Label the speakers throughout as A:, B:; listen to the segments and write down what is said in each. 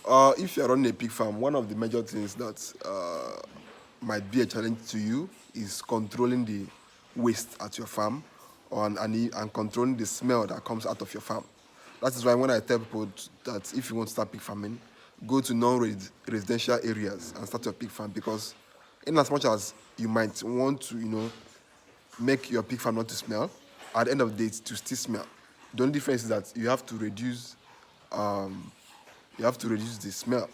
A: If you're running a pig farm, one of the major things that might be a challenge to you is controlling the waste at your farm and controlling the smell that comes out of your farm. That is why when I tell people that if you want to start pig farming, go to non-residential areas and start your pig farm, because in as much as you might want to, make your pig farm not to smell, at the end of the day, it's to still smell. The only difference is that you have to reduce the smell.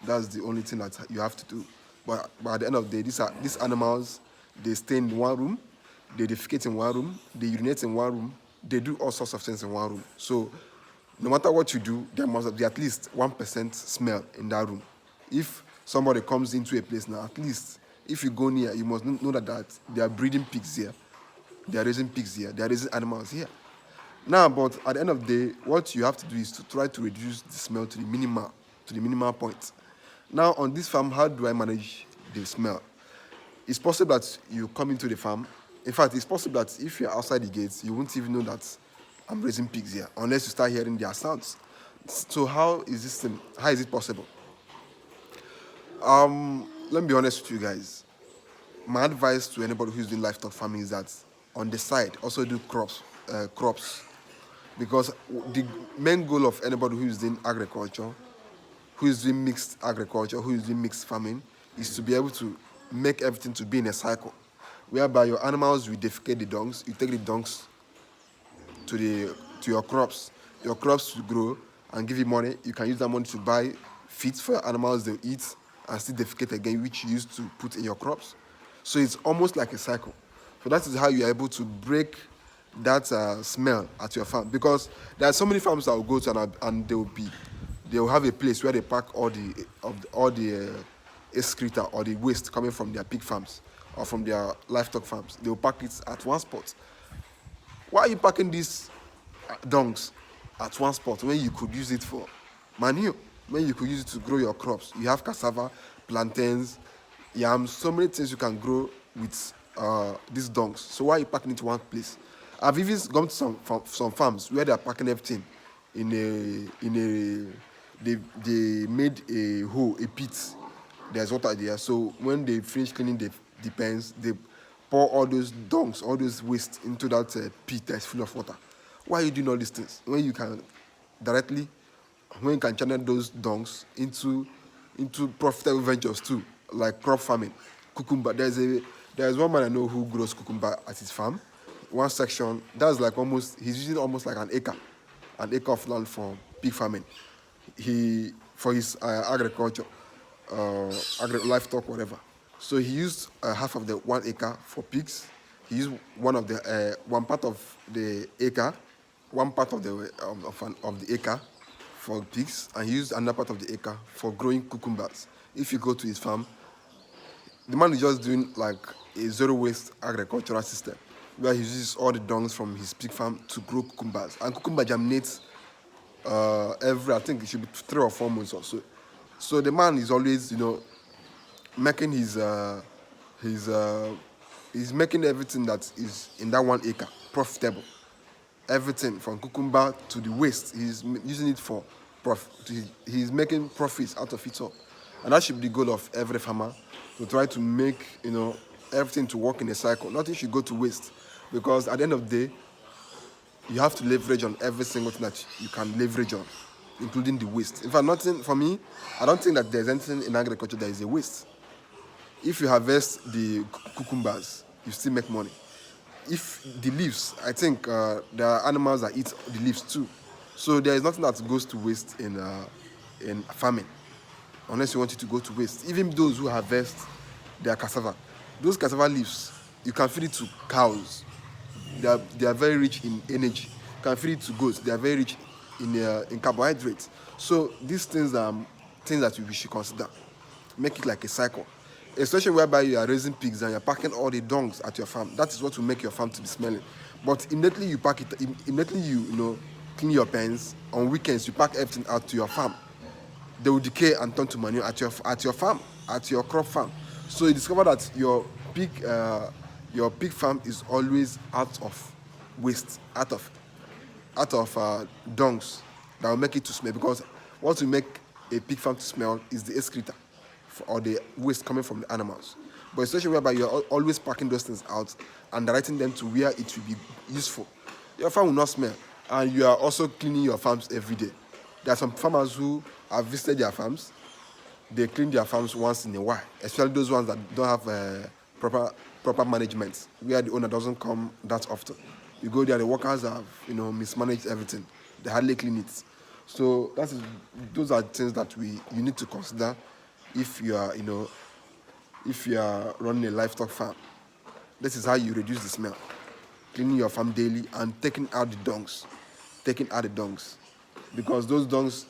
A: That's the only thing that you have to do. But at the end of the day, these animals, they stay in one room, they defecate in one room, they urinate in one room, they do all sorts of things in one room. So no matter what you do, there must be at least 1% smell in that room. If somebody comes into a place now, at least if you go near, you must know that they are breeding pigs here, they are raising pigs here, they are raising animals here. Now, but at the end of the day, what you have to do is to try to reduce the smell to the minimal point. Now, on this farm, how do I manage the smell? It's possible that you come into the farm. In fact, it's possible that if you're outside the gates, you won't even know that I'm raising pigs here unless you start hearing their sounds. So how is it possible? Let me be honest with you guys. My advice to anybody who's doing livestock farming is that on the side also do crops, because the main goal of anybody who is doing agriculture, who is doing mixed agriculture, who is doing mixed farming, is to be able to make everything to be in a cycle, whereby your animals will defecate the dungs, you take the dungs to your crops. Your crops will grow and give you money. You can use that money to buy feed for your animals they eat and still defecate again, which you used to put in your crops. So it's almost like a cycle. So that is how you are able to break that smell at your farm, because there are so many farms that will go to and they will have a place where they pack all the excreta or the waste coming from their pig farms or from their livestock farms. They will pack it at one spot. Why are you packing these dungs at one spot when you could use it for manure, when you could use it to grow your crops? You have cassava, plantains, yams, so many things you can grow with these dungs. So why are you packing it to one place? I've even gone to some farms where they are packing everything they made a hole, a pit. There's water there. So when they finish cleaning the pens, they pour all those dungs, all those waste into that pit that's full of water. Why are you doing all these things when you can directly, when you can channel those dungs into profitable ventures too, like crop farming, cucumber? There's one man I know who grows cucumber at his farm. One section that's like he's using almost like an acre of land for pig farming. He for his agriculture, livestock, whatever. So he used half of the 1 acre for pigs. He used one part of the acre, one part of the acre for pigs, and he used another part of the acre for growing cucumbers. If you go to his farm, the man is just doing like a zero waste agricultural system, where he uses all the dungs from his pig farm to grow cucumbers, and cucumber germinates I think it should be 3 or 4 months or so. So the man is always, making his he's making everything that is in that 1 acre profitable. Everything from cucumber to the waste, he's using it for profit. He's making profits out of it all, and that should be the goal of every farmer, to try to make everything to work in a cycle. Nothing should go to waste, because at the end of the day, you have to leverage on every single thing that you can leverage on, including the waste. In fact, nothing for me, I don't think that there's anything in agriculture that is a waste. If you harvest the cucumbers, you still make money. If the leaves, I think there are animals that eat the leaves too. So there is nothing that goes to waste in farming, unless you want it to go to waste. Even those who harvest their cassava, those cassava leaves, you can feed it to cows. They are very rich in energy. You can feed it to goats. They are very rich in carbohydrates. So these things are things that we should consider. Make it like a cycle, especially whereby you are raising pigs and you're packing all the dungs at your farm. That is what will make your farm to be smelling. But immediately you pack it, immediately you clean your pens. On weekends you pack everything out to your farm. They will decay and turn to manure at your farm, at your crop farm. So you discover that your pig farm is always out of waste, out of dungs that will make it to smell. Because what will make a pig farm to smell is the excreta or the waste coming from the animals. But a situation whereby you're always packing those things out and directing them to where it will be useful, your farm will not smell. And you are also cleaning your farms every day. There are some farmers who have visited their farms. They clean their farms once in a while, especially those ones that don't have proper management, where the owner doesn't come that often. You go there, the workers have mismanaged everything. They hardly clean it. So those are things that you need to consider if you are running a livestock farm. This is how you reduce the smell: cleaning your farm daily and taking out the dungs, because those dungs,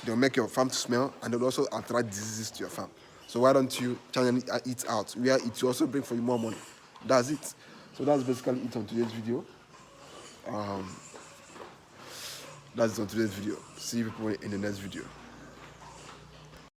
A: they'll make your farm to smell and they'll also attract diseases to your farm. So why don't you channel it out where it will also bring for you more money? That's it. So that's basically it on today's video. See you people in the next video.